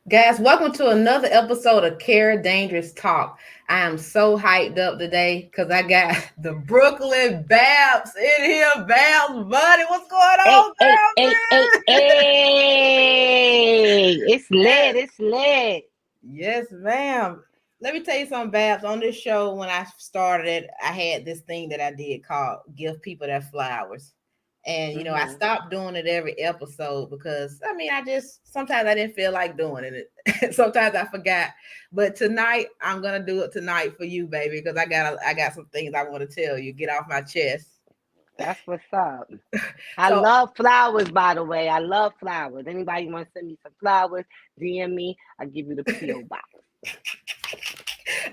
Guys, welcome to another episode of Kera Dangerous Talk. I am so hyped up today because I got the Brooklyn Babs in here. Babs, buddy, what's going Hey, on, hey, hey, hey, girl? hey. It's lit. Yes, It's lit. yes, ma'am. Let me tell you something, Babs. On this show, when I started it, I had this thing that I did called Give People Their Flowers. And I hmm stopped doing it every episode because I just sometimes I didn't feel like doing it. Sometimes I forgot. But tonight I'm gonna do it tonight for you, baby, because I got some things I want to tell you. Get off my chest. That's what's up. I So love flowers, by the way. I love flowers. Anybody want to send me some flowers, DM me. I'll give you the P.O. box.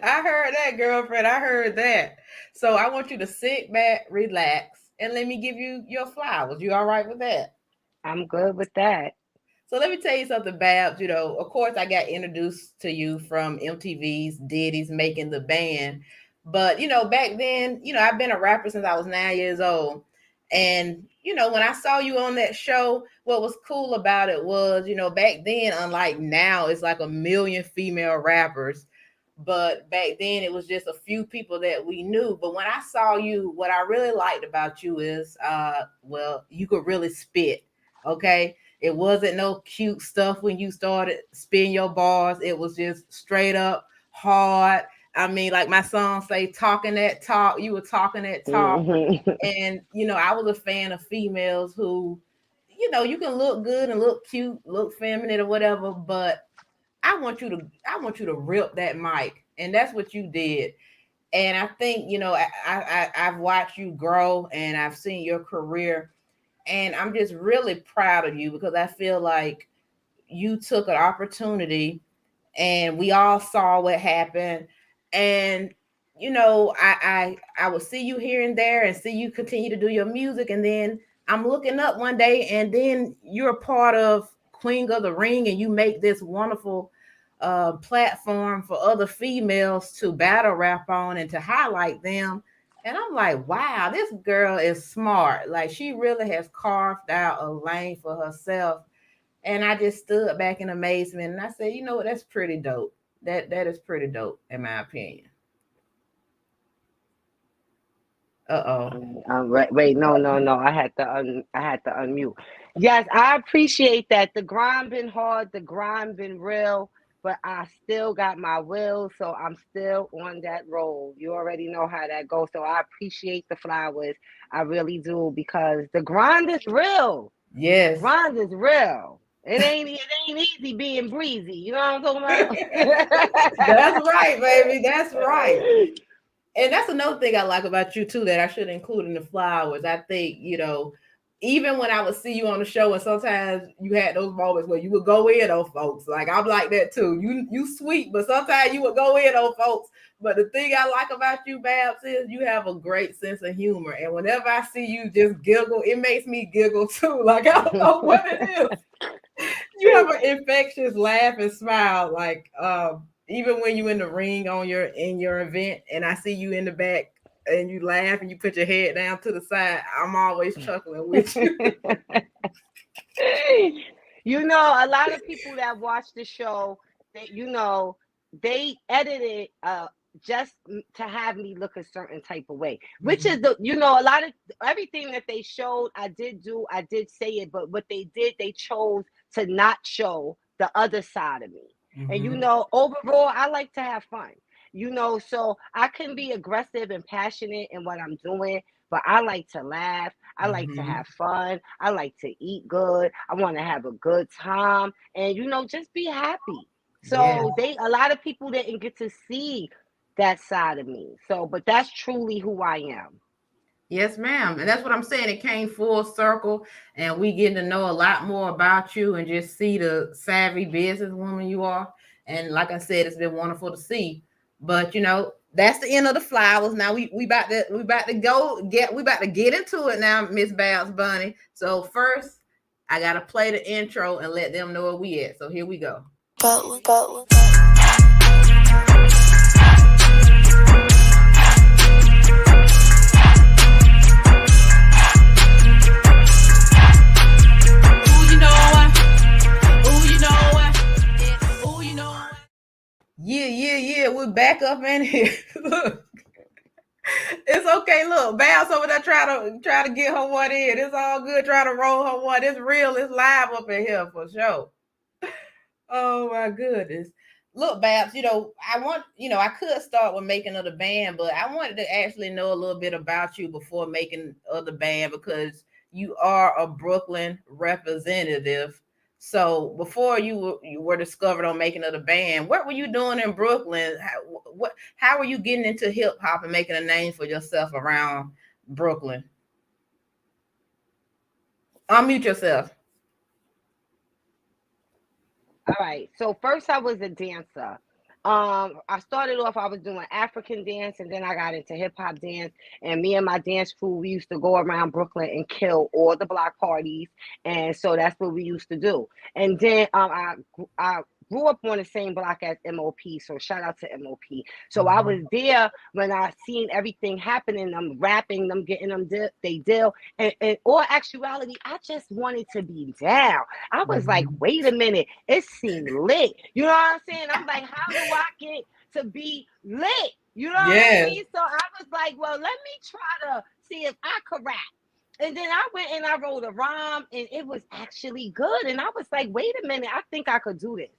I heard that, girlfriend. I heard that. So I want you to sit back, relax, and let me give you your flowers. You all right with that? I'm good with that. So let me tell you something, Babs. Of course, I got introduced to you from MTV's Diddy's Making the Band. But, back then, I've been a rapper since I was 9 years old. And, when I saw you on that show, what was cool about it was, back then, unlike now, it's like a million female rappers. But back then, it was just a few people that we knew. But when I saw you, what I really liked about you is, well, you could really spit. Okay, it wasn't no cute stuff when you started spitting your bars. It was just straight up hard. I mean, like my song say, talking that talk. You were talking that talk. hmm And, I was a fan of females who, you can look good and look cute, look feminine or whatever, but I want you to rip that mic. And that's what you did. And I think, I've watched you grow and I've seen your career, and I'm just really proud of you because I feel like you took an opportunity and we all saw what happened. And I will see you here and there and see you continue to do your music. And then I'm looking up one day, and then you're a part of Queen of the Ring, and you make this wonderful platform for other females to battle rap on and to highlight them. And I'm like, wow, this girl is smart. Like, she really has carved out a lane for herself. And I just stood back in amazement and I said, you know what, that's pretty dope. That is pretty dope, in my opinion. Uh-oh. wait, no, no, no. I had to unmute. Yes, I appreciate that. The grind been hard. The grind been real. But I still got my will, so I'm still on that road. You already know how that goes. So I appreciate the flowers. I really do, because the grind is real. Yes. Grind is real. It ain't easy being breezy. You know what I'm talking about? That's right, baby. That's right. And that's another thing I like about you too that I should include in the flowers. I think, even when I would see you on the show, and sometimes you had those moments where you would go in on folks. Like, I'm like that too. You sweet, but sometimes you would go in on folks. But the thing I like about you, Babs, is you have a great sense of humor. And whenever I see you just giggle, it makes me giggle too. Like, I don't know what it is. You have an infectious laugh and smile. Like, even when you in the ring in your event, and I see you in the back and you laugh and you put your head down to the side, I'm always chuckling with you. A lot of people that watch the show, they edit it just to have me look a certain type of way, which is a lot of everything that they showed. I did say it, but what they did, they chose to not show the other side of me. And overall, I like to have fun. So I can be aggressive and passionate in what I'm doing, but I like to laugh. I like to have fun. I like to eat good. I want to have a good time and, just be happy. Yes. So a lot of people didn't get to see that side of me. So, but that's truly who I am. Yes, ma'am. And that's what I'm saying. It came full circle, and we getting to know a lot more about you and just see the savvy businesswoman you are. And like I said, it's been wonderful to see. But that's the end of the flowers. Now we about to get into it now, Miss Babs Bunny. So first, I gotta play the intro and let them know where we at. So here we go. Yeah. We're back up in here. Look, it's okay. Look, Bounce over there try to get her one in. It's all good. Try to roll her one. It's real. It's live up in here for sure. Oh my goodness. Look, Babs, I could start with making of the band, but I wanted to actually know a little bit about you before making of the band because you are a Brooklyn representative. So before you were discovered on making of the band, what were you doing in Brooklyn? How were you getting into hip hop and making a name for yourself around Brooklyn? Unmute yourself. All right. So first I was a dancer. I started off, I was doing African dance, and then I got into hip hop dance. And me and my dance crew, we used to go around Brooklyn and kill all the block parties. And so that's what we used to do. And then I grew up on the same block as MOP. So shout out to MOP. So I was there when I seen everything happening, them rapping, them getting them they deal. And in all actuality, I just wanted to be down. I was like, Mhm. wait a minute, it seemed lit. You know what I'm saying? I'm like, how do I get to be lit? You know what I Yes. mean? So I was like, well, let me try to see if I could rap. And then I went and I wrote a rhyme and it was actually good. And I was like, wait a minute, I think I could do this.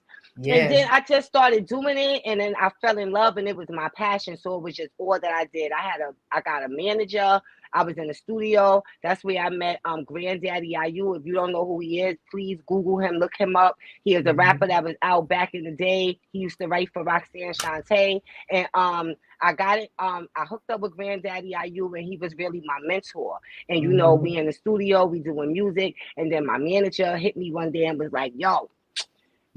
And Yes. then I just started doing it, and then I fell in love, and it was my passion. So it was just all that I did. I got a manager. I was in the studio. That's where I met Granddaddy IU. If you don't know who he is, please Google him, look him up. He is a rapper Mhm. that was out back in the day. He used to write for Roxanne Shante, and I got it. I hooked up with Granddaddy IU, and he was really my mentor. And we Mhm. in the studio, we doing music, and then my manager hit me one day and was like, "Yo,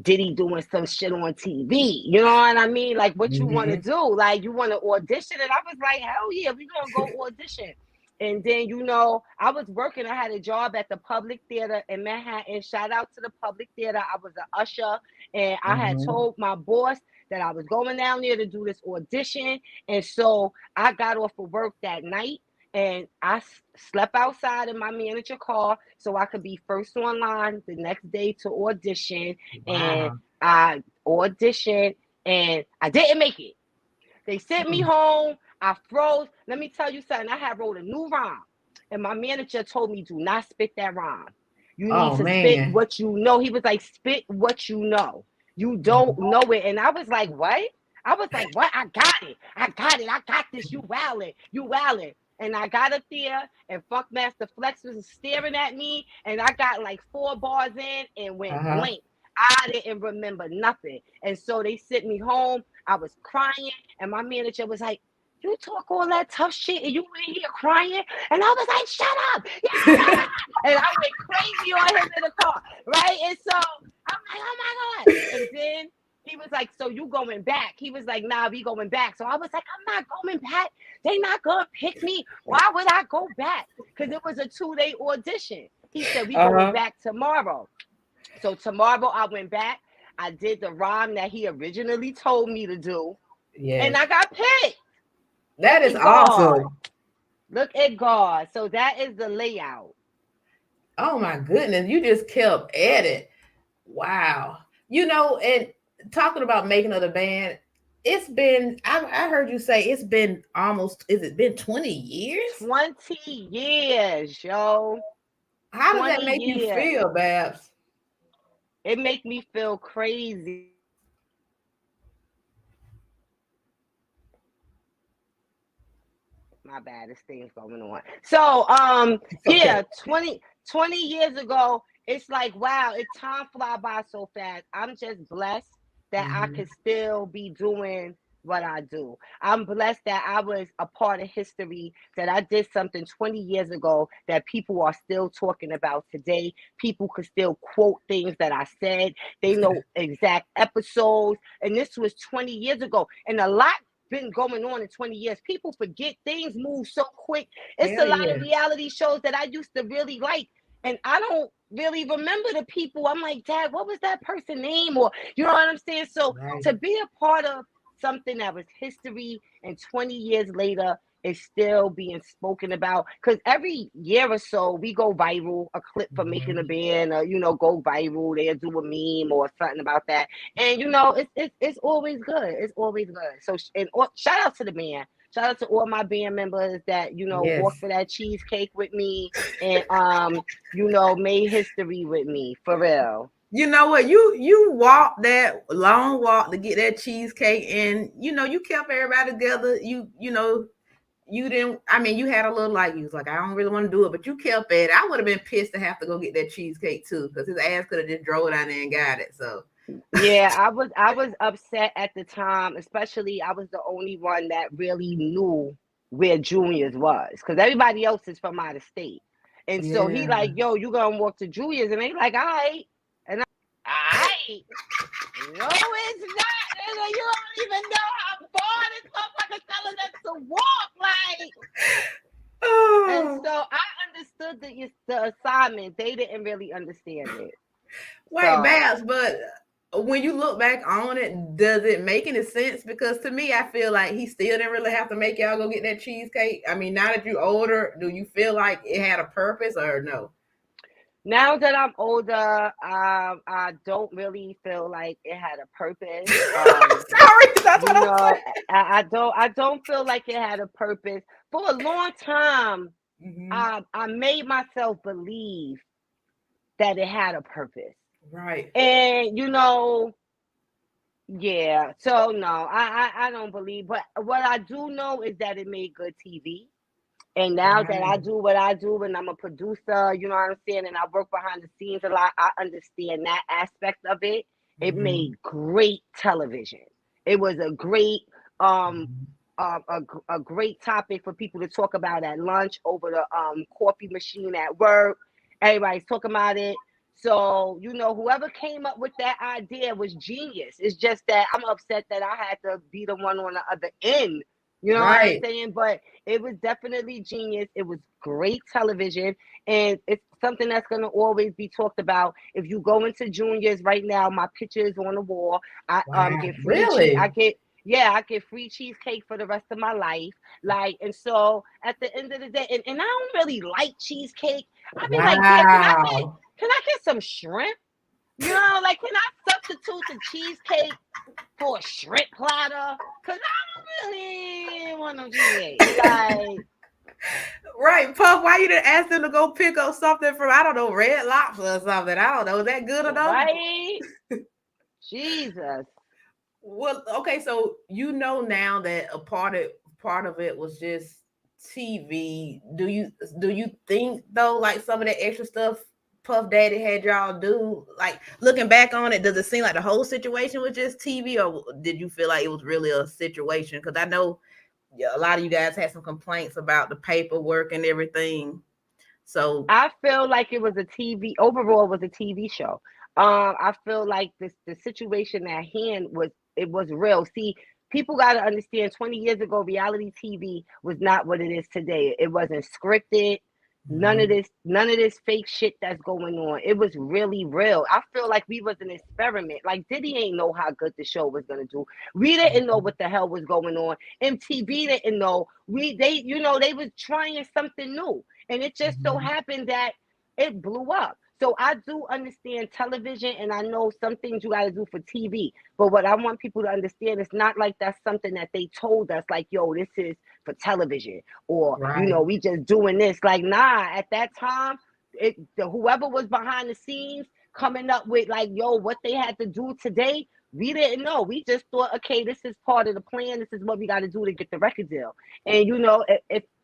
Diddy doing some shit on TV. You know what I mean? Like, what you want to Mhm. do? Like, you want to audition?" And I was like, hell yeah, we going to go audition. And then, I was working. I had a job at the Public Theater in Manhattan. Shout out to the Public Theater. I was an usher. And I had Mhm. told my boss that I was going down there to do this audition. And so I got off of work that night and I slept outside in my manager car so I could be first online the next day to audition. And Wow. I auditioned and I didn't make it. They sent me Mm. home. I froze. Let me tell you something. I had wrote a new rhyme, and my manager told me, "Do not spit that rhyme. You need Oh to spit man. what you know." He was like, "Spit what you know. You don't Mhm. know it." And I was like, "What?" I was like, "What? I got it. I got it. I got this. You wildin'. You wildin'." And I got up there, and Funkmaster Flex was staring at me, and I got like 4 bars in and went Uh-huh. blank. I didn't remember nothing. And so they sent me home. I was crying, and my manager was like, "You talk all that tough shit and you in here crying?" And I was like, "Shut up. Yeah." And I went crazy on him in the car, right? And so I'm like, "Oh my God." And then he was like, "So you going back?" He was like, "Nah, we going back." So I was like, "I'm not going back. They not going to pick me. Why would I go back?" Because it was a 2-day audition. He said, "We going Uh-huh. back tomorrow." So tomorrow I went back. I did the rhyme that he originally told me to do, and Yes. I got picked. That Look is at God. awesome. Look at God. So that is the layout. Oh my goodness. You just kept at it. Wow. And talking about making of the band, I heard you say it's been almost, is it been 20 years? 20 years, yo. How does that 20 make you years. feel, Babs? It make me feel crazy. My bad, this thing's going on. So, It's yeah, okay. 20 years ago, it's like, wow, it time fly by so fast. I'm just blessed that I Mhm. could still be doing what I do. I'm blessed that I was a part of history, that I did something 20 years ago that people are still talking about today. People could still quote things that I said. They know exact episodes. And this was 20 years ago. And a lot been going on in 20 years. People forget, things move so quick. It's a Hell lot of yeah. reality shows that I used to really like. And I don't really remember the people. I'm like, Dad, what was that person's name? Or, you know what I'm saying? So Right. to be a part of something that was history and 20 years later, is still being spoken about. Because every year or so, we go viral, a clip for making a band, or, go viral. They'll do a meme or something about that. And, it's always good. It's always good. So, shout out to the band. Shout out to all my band members that, Yes. walked for that cheesecake with me and, made history with me, for real. You know what? You walked that long walk to get that cheesecake, and you kept everybody together. You didn't. I mean, you had a little you was like, I don't really want to do it, but you kept at it. I would have been pissed to have to go get that cheesecake too, because his ass could have just drove down there and got it. So Yeah, I was upset at the time, especially I was the only one that really knew where Junior's was, because everybody else is from out of state. And so he yeah. like, yo, you gonna walk to Junior's, and they like, all right. And I'm, all right. No, it's not, nigga. You don't even know how far this motherfucker's telling us to walk. Like, and so I understood the assignment. They didn't really understand it. Wait, So Babs, but when you look back on it, does it make any sense? Because to me, I feel like he still didn't really have to make y'all go get that cheesecake. I mean, now that you're older, do you feel like it had a purpose or no? now that I'm older, I don't really feel like it had a purpose. Sorry, that's You what I'm know, saying. I don't feel like it had a purpose. For a long time, Hmm. I made myself believe that it had a purpose. Right. And yeah. So no, I don't believe. But what I do know is that it made good TV. And now that I Right. do what I do and I'm a producer, you know what I'm saying, and I work behind the scenes a lot, I understand that aspect of it. It Hmm. made great television. It was a great a great topic for people to talk about at lunch, over the coffee machine at work. Everybody's talking about it. So, whoever came up with that idea was genius. It's just that I'm upset that I had to be the one on the other end. You know what I'm Right. saying? But it was definitely genius. It was great television, and it's something that's going to always be talked about. If you go into Juniors right now, my picture is on the wall. I Wow. get free cheese. Really? I get free cheesecake for the rest of my life. Like, and so at the end of the day, and I don't really like cheesecake. I be like, yeah, Wow. can I get some shrimp? Like, can I substitute the cheesecake for a shrimp platter? Cause I don't really want no cheesecake. Like, Right, Puff. Why you didn't ask them to go pick up something from, I don't know, Red Lobster or something? I don't know. Is that good enough? right? Jesus. Well, okay, so now that a part of it was just TV. Do you think though, like some of that extra stuff Puff Daddy had y'all do, like looking back on it, does it seem like the whole situation was just TV, or did you feel like it was really a situation? Because I know, yeah, a lot of you guys had some complaints about the paperwork and everything. So I feel like it was a TV, overall was a TV show. I feel like the situation at hand was real. See, people got to understand, 20 years ago reality TV was not what it is today. It wasn't scripted. mhm, None of this fake shit that's going on. It was really real. I feel like we was an experiment. Like, Diddy ain't know how good the show was gonna do. We didn't know what the hell was going on. MTV didn't know. They was trying something new, and it just so mhm, happened that it blew up. So I do understand television, and I know some things you got to do for TV. But what I want people to understand, it's not like that's something that they told us, like, yo, this is for television, or right. we just doing this. Like, nah, at that time, whoever was behind the scenes coming up with, like, yo, what they had to do today, we didn't know. We just thought, okay, this is part of the plan. This is what we got to do to get the record deal. And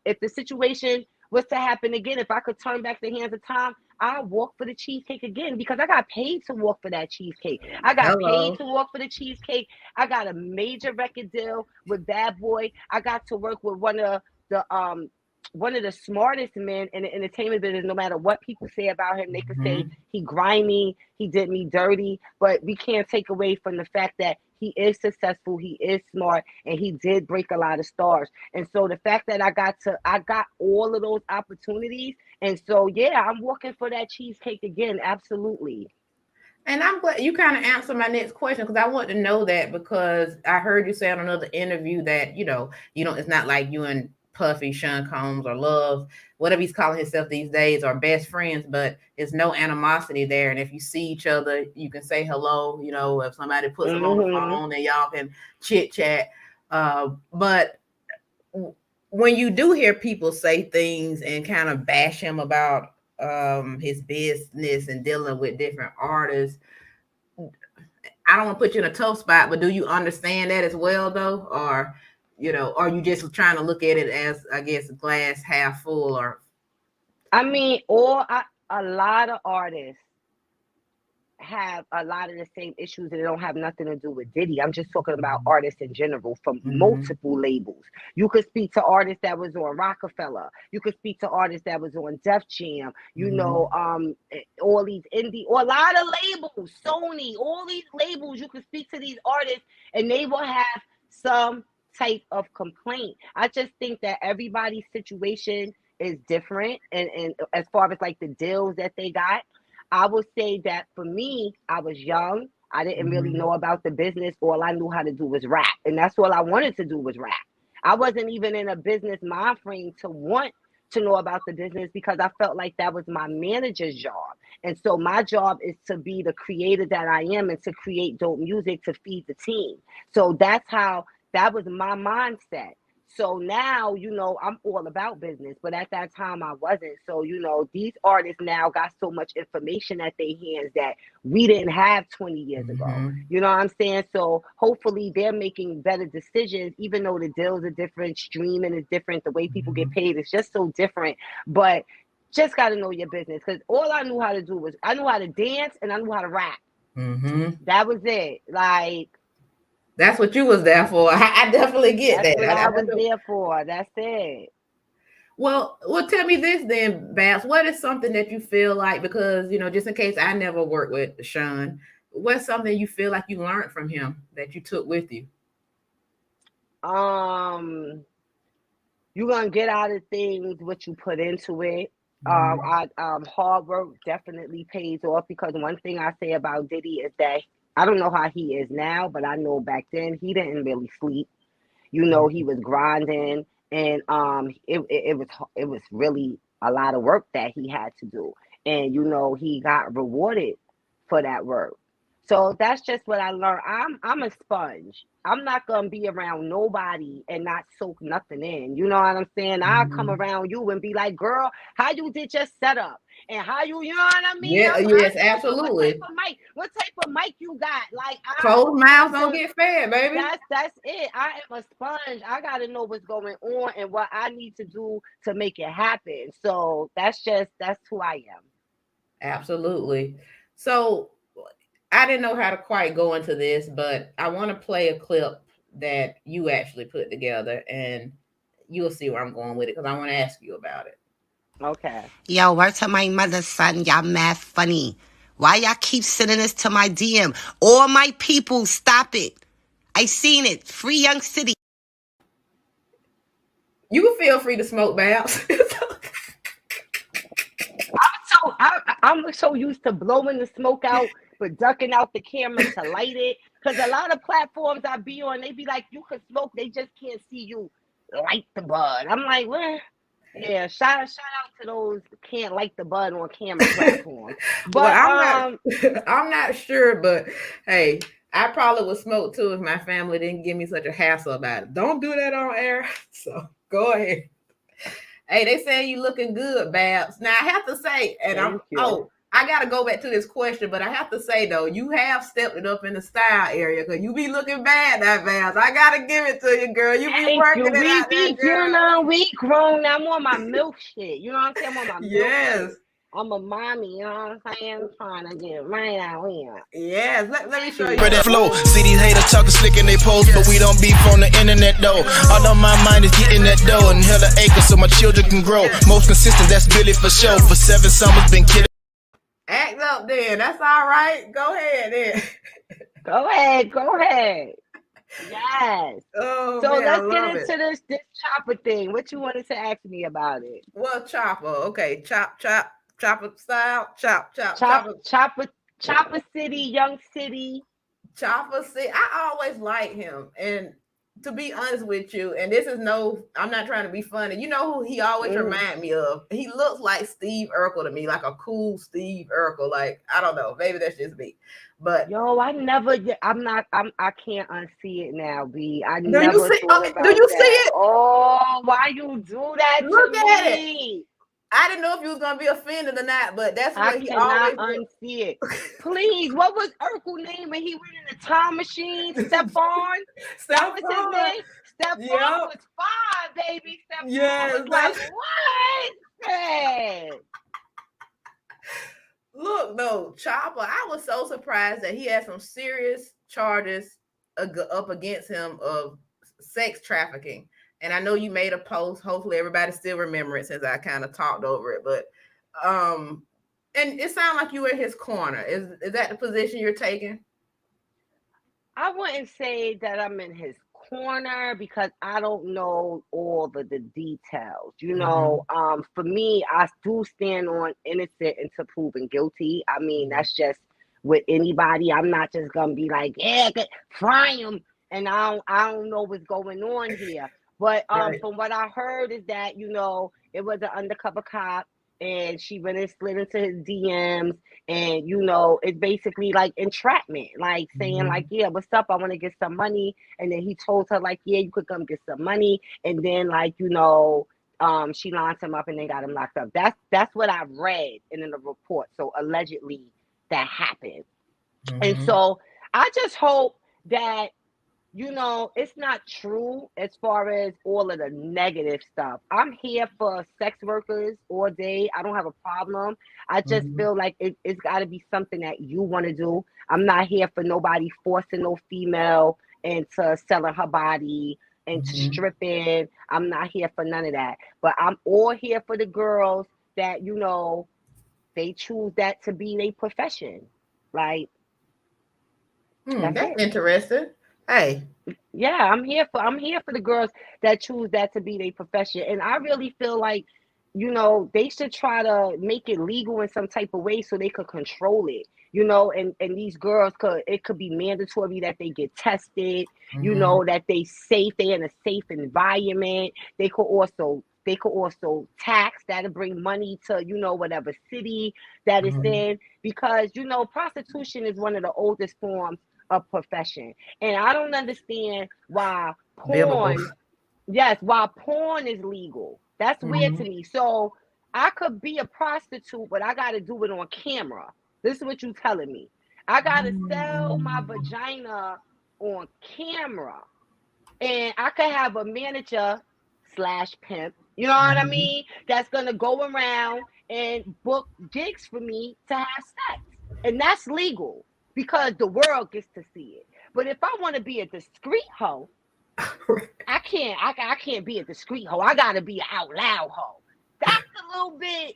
if the situation was to happen again, if I could turn back the hands of time, I walk for the cheesecake again, because I got paid to walk for that cheesecake. I got paid Hello. to walk for the cheesecake. I got a major record deal with Bad Boy. I got to work with one of the smartest men in the entertainment business. No matter what people say about him, they could say Mhm. he grimy, he did me dirty, but we can't take away from the fact that he is successful, he is smart, and he did break a lot of stars. And so the fact that I got all of those opportunities, and so yeah, I'm working for that cheesecake again. Absolutely. And I'm glad you kind of answered my next question, because I want to know that, because I heard you say on another interview that it's not like you and Puffy, Sean Combs, or Love, whatever he's calling himself these days, are best friends, but there's no animosity there. And if you see each other, you can say hello. You know, if somebody puts them on the phone, and y'all can chit chat. But when you do hear people say things and kind of bash him about his business and dealing with different artists, I don't want to put you in a tough spot, but do you understand that as well, though? Or, you know, are you just trying to look at it as, I guess, glass half full? Or, I mean, a lot of artists have a lot of the same issues that don't have nothing to do with Diddy. I'm just talking about artists in general from multiple labels. You could speak to artists that was on Rockefeller. You could speak to artists that was on Def Jam. You know, all these indie, or a lot of labels, Sony, all these labels. You could speak to these artists, and they will have some type of complaint. I just think that everybody's situation is different, and as far as like the deals that they got. I would say that for me, I was young. I didn't really know about the business. All I knew how to do was rap. And that's all I wanted to do was rap. I wasn't even in a business mind frame to want to know about the business because I felt like that was my manager's job. And so my job is to be the creator that I am and to create dope music to feed the team. So that was my mindset. So now, you know, I'm all about business, but at that time I wasn't. So, you know, these artists now got so much information at their hands that we didn't have 20 years ago. You know what I'm saying? So hopefully they're making better decisions, even though the deals are different, streaming is different, the way people get paid is just so different. But just got to know your business, because all I knew how to do was I knew how to dance and I knew how to rap. That was it. Like, that's what you was there for. I definitely get that's that. what I was there for. That's it. Well, tell me this then, Babs. What is something that you feel like, because, you know, just in case I never worked with Sean, what's something you feel like you learned from him that you took with you? You're gonna get out of things what you put into it. Hard work definitely pays off, because one thing I say about Diddy is that I don't know how he is now, but I know back then he didn't really sleep. You know, he was grinding, and it was really a lot of work that he had to do, and you know he got rewarded for that work. So that's just what I learned. I'm a sponge. I'm not gonna be around nobody and not soak nothing in. You know what I'm saying? I'll come around you and be like, girl, how you did your setup? And how you know what I mean? Yeah, yes, absolutely. What type of mic you got? Like, Closed mouths don't get fed, baby. that's it. I am a sponge. I gotta know what's going on and what I need to do to make it happen. So that's who I am. Absolutely. So I didn't know how to quite go into this, but I want to play a clip that you actually put together, and you'll see where I'm going with it, because I want to ask you about it. Okay. Yo, word to my mother, son. Y'all mad funny. Why y'all keep sending this to my DM? All my people, stop it. I seen it. Free Young City. You can feel free to smoke, Babs. I'm so used to blowing the smoke out, but ducking out the camera to light it. Because a lot of platforms I be on, they be like, you can smoke, they just can't see you light the bud. I'm like, well, yeah, shout out to those who can't light the bud on camera platforms. But well, I'm not sure, but hey, I probably would smoke too if my family didn't give me such a hassle about it. Don't do that on air. So go ahead. Hey, they say you looking good, Babs. Now I have to say, and I gotta go back to this question, but I have to say though, you have stepped it up in the style area, because you be looking bad now, Babs. I gotta give it to you, girl. You be working it out there, girl. You know, we grown. I'm on my milk shit. You know what I'm saying? I'm on my milk shit. I'm a mommy, you know what I'm saying? I'm trying to get right out here. Yes, let me show you. For that flow, see these haters talking slick in they post, but we don't beef on the internet though. All on my mind is getting that dough and hella acres so my children can grow. Most consistent, that's Billy for sure. For 7 summers, been kidding. Act up then. That's all right. Go ahead then. Go ahead. Yes. Oh, so man, let's get into this chopper thing. What you wanted to ask me about it? Well, chopper. Okay, chopper style. Chopper City, Young City. Chopper City. I always liked him, and to be honest with you, and this is I'm not trying to be funny. You know who he always remind me of? He looks like Steve Urkel to me, like a cool Steve Urkel. Like, I don't know, maybe that's just me. But yo, I can't unsee it now, B. I do you never see? thought Okay, about do you see that. it? Oh, why you do that Look to at it. me? I didn't know if you was gonna be offended or not, but that's I what he cannot always. unsee it. Please, what was Urkel name when he went in the time machine? Stephon? That was his name? Stephon was 5, baby. Stephon was like, what? Man. Look, though, Chopper, I was so surprised that he had some serious charges up against him of sex trafficking. And I know you made a post. Hopefully, everybody still remember it since I kind of talked over it. But and it sounds like you were in his corner. Is that the position you're taking? I wouldn't say that I'm in his corner because I don't know all the details. You know, for me, I do stand on innocent until proven guilty. I mean, that's just with anybody. I'm not just gonna be like, yeah, fry him, and I don't know what's going on here. But from what I heard is that, you know, it was an undercover cop, and she went and slid into his DMs, and, you know, it's basically like entrapment, like saying like, yeah, what's up? I want to get some money. And then he told her like, yeah, you could come get some money. And then, like, you know, she lined him up and they got him locked up. That's what I read in the report. So allegedly that happened. And so I just hope that, you know, it's not true as far as all of the negative stuff. I'm here for sex workers all day. I don't have a problem. I just feel like it's got to be something that you want to do. I'm not here for nobody forcing no female into selling her body and stripping. I'm not here for none of that. But I'm all here for the girls that, you know, they choose that to be their profession. Like, that's interesting. Hey. Yeah, I'm here for the girls that choose that to be their profession. And I really feel like, you know, they should try to make it legal in some type of way so they could control it. You know, and these girls could be mandatory that they get tested, you know, that they in a safe environment. They could also tax that'll bring money to, you know, whatever city that it's in, because, you know, prostitution is one of the oldest forms of profession. And I don't understand why porn is legal. That's weird to me. So I could be a prostitute, but I got to do it on camera. This is what you're telling me. I got to sell my vagina on camera. And I could have a manager / pimp, you know what I mean, that's going to go around and book gigs for me to have sex. And that's legal because the world gets to see it. But if I want to be a discreet hoe, I can't be a discreet hoe. I got to be an out loud hoe. That's a little bit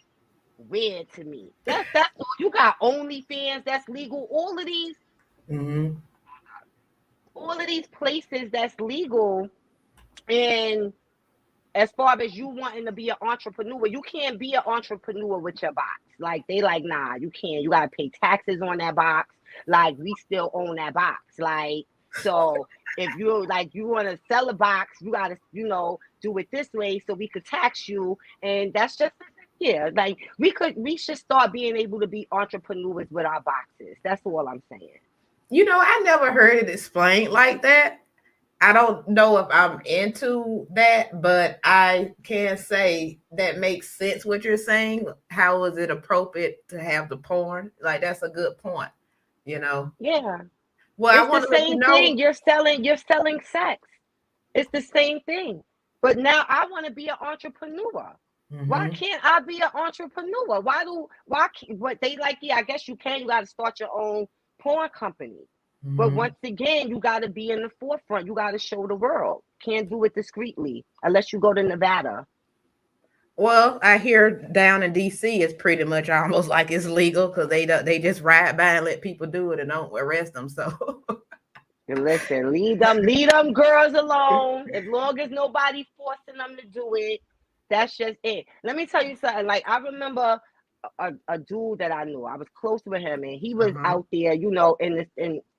weird to me. That's all. You got OnlyFans that's legal. All of these places that's legal. And as far as you wanting to be an entrepreneur, you can't be an entrepreneur with your box. Like, they like, nah, you can't. You got to pay taxes on that box. Like, we still own that box. Like, so if you want to sell a box, you got to, you know, do it this way so we could tax you. And that's just, yeah, like, we should start being able to be entrepreneurs with our boxes. That's all I'm saying. You know, I never heard it explained like that. I don't know if I'm into that, but I can say that makes sense what you're saying. How is it appropriate to have the porn? Like, that's a good point, you know? Yeah. Well, It's the same thing. You're selling sex. It's the same thing. But now I want to be an entrepreneur. Why can't I be an entrepreneur? What they like, yeah, I guess you can. You got to start your own porn company. But once again, you got to be in the forefront. You got to show the world. Can't do it discreetly unless you go to Nevada. Well, I hear down in DC it's pretty much almost like it's legal because they just ride by and let people do it and don't arrest them. So listen, leave them girls alone. As long as nobody forcing them to do it, that's just it. Let me tell you something. Like, I remember a dude that I knew. I was close with him, and he was out there, you know, in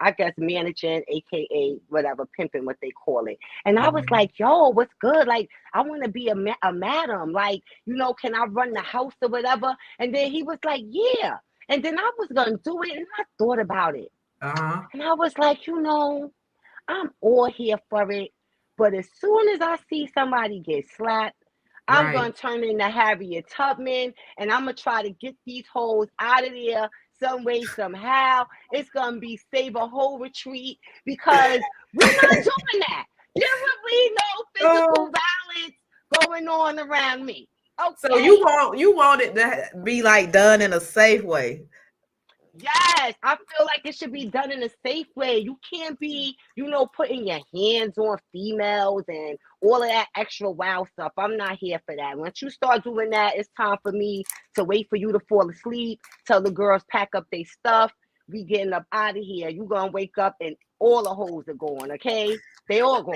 I guess managing, aka whatever, pimping, what they call it. And I was like, yo, what's good? Like, I want to be a madam. Like, you know, can I run the house or whatever? And then he was like, yeah. And then I was gonna do it, and I thought about it, and I was like, you know, I'm all here for it, but as soon as I see somebody get slapped, I'm going to turn into Harriet Tubman, and I'm going to try to get these hoes out of there some way, somehow. It's going to be save a whole retreat, because we're not doing that. There will be no physical violence going on around me. Okay? So you want it to be like done in a safe way. Yes, I feel like it should be done in a safe way. You can't be, you know, putting your hands on females and all of that extra wild stuff. I'm not here for that. Once you start doing that, it's time for me to wait for you to fall asleep, tell the girls pack up their stuff. We getting up out of here. You gonna wake up and all the hoes are gone, okay? They all gone.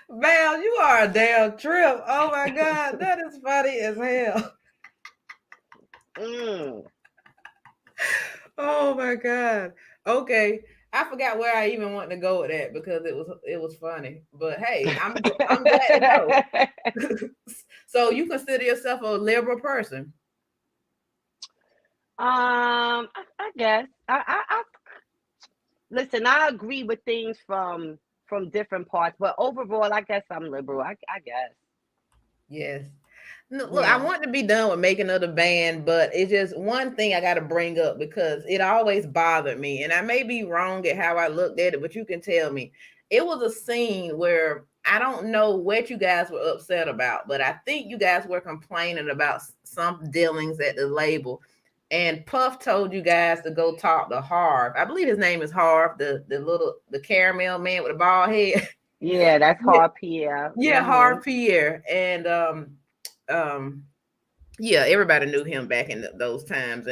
Val, you are a damn trip. Oh my God, that is funny as hell. Oh my God. Okay. I forgot where I even wanted to go with that because it was funny. But hey, I'm glad to know. So you consider yourself a liberal person? I guess. I listen, I agree with things from different parts, but overall I guess I'm liberal. I guess. Yes. Look, I want to be done with making of the band, but it's just one thing I got to bring up because it always bothered me. And I may be wrong at how I looked at it, but you can tell me. It was a scene where I don't know what you guys were upset about, but I think you guys were complaining about some dealings at the label. And Puff told you guys to go talk to Harv. I believe his name is Harv, the caramel man with the bald head. Yeah, that's Harv Pierre. Yeah, Harv Pierre. And yeah, everybody knew him back in those times.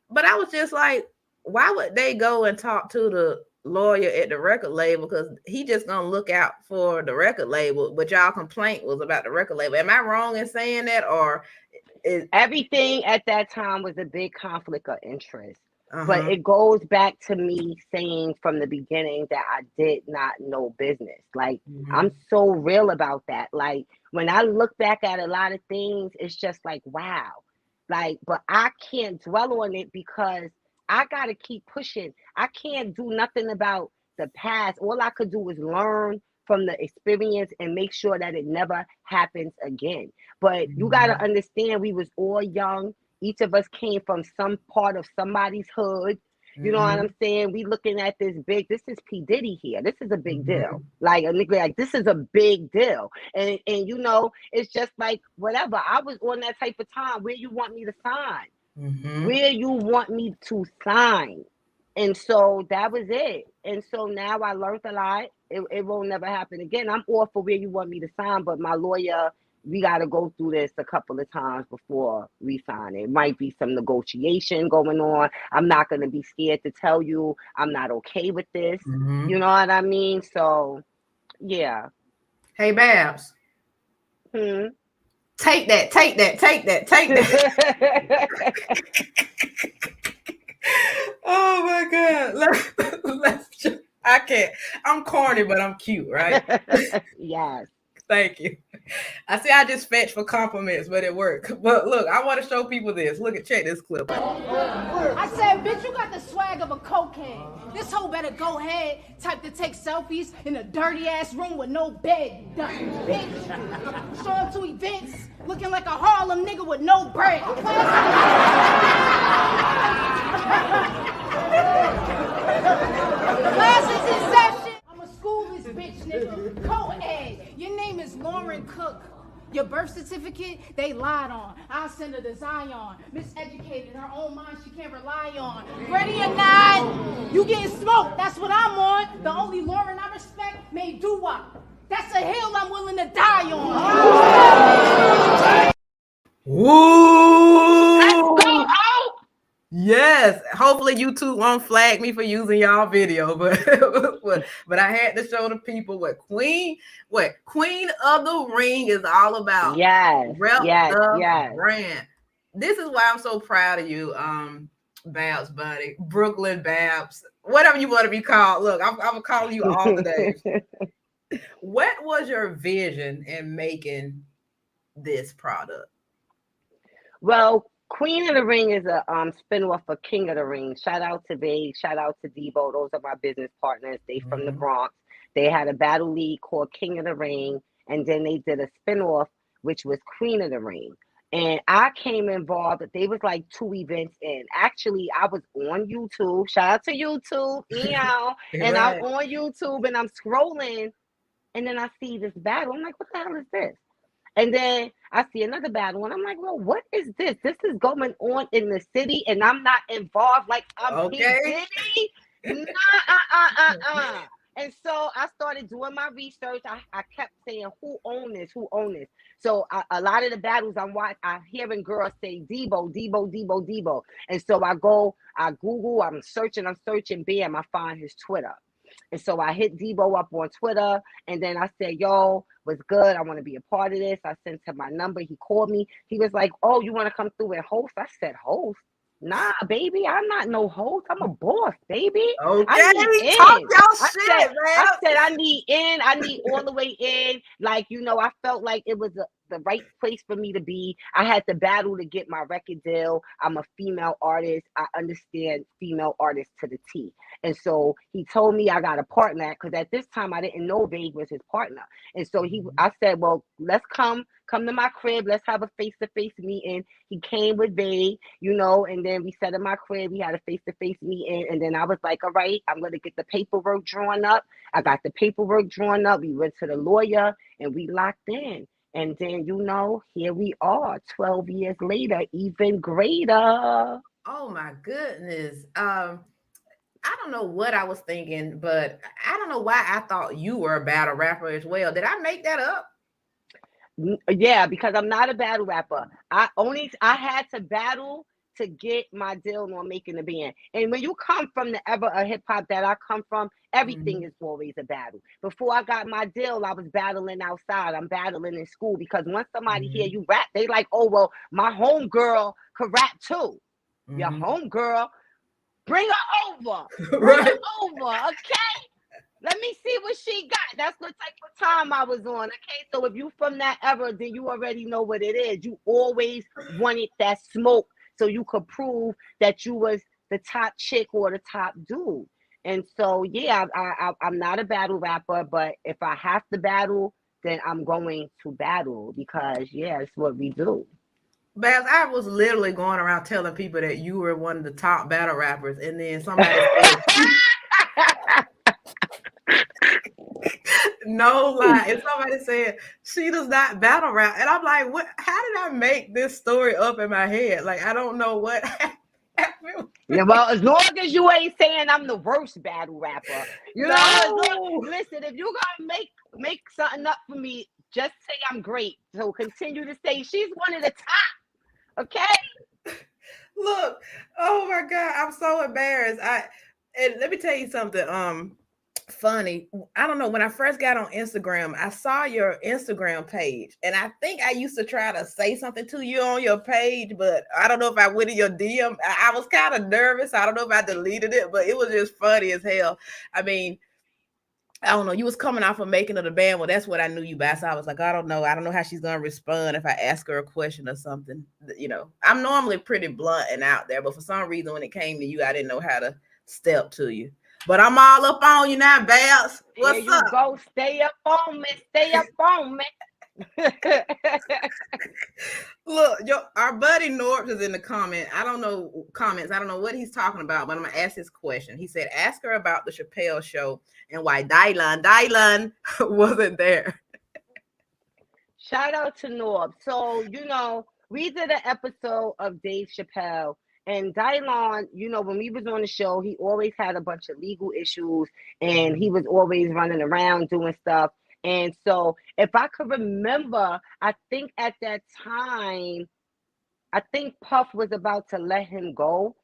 But I was just like, why would they go and talk to the lawyer at the record label? Because he just gonna look out for the record label, but y'all complaint was about the record label. Am I wrong in saying that? Or everything at that time was a big conflict of interest? But it goes back to me saying from the beginning that I did not know business. Like, I'm so real about that. Like, when I look back at a lot of things, it's just like, wow. Like, but I can't dwell on it because I got to keep pushing. I can't do nothing about the past. All I could do is learn from the experience and make sure that it never happens again. But you got to understand, we was all young. Each of us came from some part of somebody's hood. You know what I'm saying? We looking at this is P. Diddy here. This is a big deal. Like, a nigga, like, this is a big deal. And you know, it's just like, whatever. I was on that type of time. Where you want me to sign? Where you want me to sign? And so that was it. And so now I learned a lot. It won't never happen again. I'm all for where you want me to sign, but my lawyer, we got to go through this a couple of times before we sign it. Might be some negotiation going on. I'm not going to be scared to tell you I'm not okay with this. You know what I mean? So, yeah. Hey, Babs. Take that. Oh my God. I can't. I'm corny, but I'm cute, right? Yes. Thank you. I see I just fetch for compliments, but it worked. But look, I want to show people this. Check this clip out. I said, bitch, you got the swag of a cokehead. This hoe better go ahead, type to take selfies in a dirty ass room with no bed. Bitch, show up to events looking like a Harlem nigga with no bread. Classes in session. I'm a schoolless bitch, nigga. Co-ed. Your name is Lauren Cook. Your birth certificate, they lied on. I'll send her to Zion. Miseducated, her own mind she can't rely on. Ready or not, you getting smoked. That's what I'm on. The only Lauren I respect made doo-wop. That's a hill I'm willing to die on. Woo! Let's go out! Yes. Hopefully YouTube won't flag me for using y'all video, but I had to show the people what Queen of the Ring is all about. Yes. Rep the brand. this is why I'm so proud of you, Babs, buddy, Brooklyn Babs, whatever you want to be called. Look, I'm calling you all the days. What was your vision in making this product? Well, Queen of the Ring is a spin-off of King of the Ring. Shout out to Babe, shout out to Debo. Those are my business partners. They from the Bronx. They had a battle league called King of the Ring, and then they did a spin-off, which was Queen of the Ring. And I came involved. They was like 2 events in. Actually, I was on YouTube. Shout out to YouTube, and I'm Right. on YouTube, and I'm scrolling, and then I see this battle. I'm like, what the hell is this? And then I see another battle, and I'm like, well, what is this? This is going on in the city, and I'm not involved. Like, I'm P. Okay. Diddy? And so I started doing my research. I kept saying, who own this? Who own this? So a lot of the battles I'm hearing girls say Debo, Debo, Debo, Debo. And so I Google, I'm searching, bam, I find his Twitter. And so I hit Debo up on Twitter, and then I said, yo, what's good? I want to be a part of this. I sent him my number. He called me. He was like, oh, you want to come through and host? I said, host? Nah, baby, I'm not no host. I'm a boss, baby. Okay. I need in. Talk your shit, man. I said, I need in. I need all the way in. Like, I felt like it was the right place for me to be. I had to battle to get my record deal. I'm a female artist. I understand female artists to the T. And so he told me I got a partner, because at this time I didn't know Vague was his partner. And so I said, well, let's come to my crib. Let's have a face-to-face meeting. He came with Vague, and then we sat in my crib. We had a face-to-face meeting. And then I was like, all right, I'm going to get the paperwork drawn up. I got the paperwork drawn up. We went to the lawyer and we locked in. And then, here we are 12 years later, even greater. Oh my goodness. I don't know what I was thinking, but I don't know why I thought you were a battle rapper as well. Did I make that up? Yeah, because I'm not a battle rapper. I had to battle to get my deal on making the band. And when you come from the era of hip hop that I come from, everything is always a battle. Before I got my deal, I was battling outside. I'm battling in school, because once somebody hear you rap, they like, oh, well, my homegirl could rap too. Your homegirl, bring her over. Bring her over, okay? Let me see what she got. That's the type of time I was on, okay? So if you from that era, then you already know what it is. You always wanted that smoke so you could prove that you was the top chick or the top dude. And so, yeah, I'm not a battle rapper, but if I have to battle, then I'm going to battle, because, yeah, it's what we do. Babs, I was literally going around telling people that you were one of the top battle rappers, and then somebody said, no lie, and somebody said she does not battle rap, and I'm like, what? How did I make this story up in my head? Like, I don't know what happened. Yeah, well, as long as you ain't saying I'm the worst battle rapper, listen, if you gotta make something up for me, just say I'm great. So continue to say she's one of the top, okay? Look, oh my God, I'm so embarrassed. And let me tell you something. Funny. I don't know. When I first got on Instagram, I saw your Instagram page, and I think I used to try to say something to you on your page, but I don't know if I went in your DM. I was kind of nervous. I don't know if I deleted it, but it was just funny as hell. I mean, I don't know. You was coming off of making of the band. Well, that's what I knew you by. So I was like, I don't know. I don't know how she's gonna respond if I ask her a question or something. I'm normally pretty blunt and out there, but for some reason, when it came to you, I didn't know how to step to you. But I'm all up on you now, Babs. What's Here you up? go. Stay up on me. Stay up on me. Look, our buddy Norbs is in the comments. I don't know what he's talking about, but I'm gonna ask this question. He said, ask her about the Chappelle show and why Dylan wasn't there. Shout out to Norb. So, we did an episode of Dave Chappelle, and Dylan, when we was on the show, he always had a bunch of legal issues, and he was always running around doing stuff. And so if I could remember, I think at that time, Puff was about to let him go,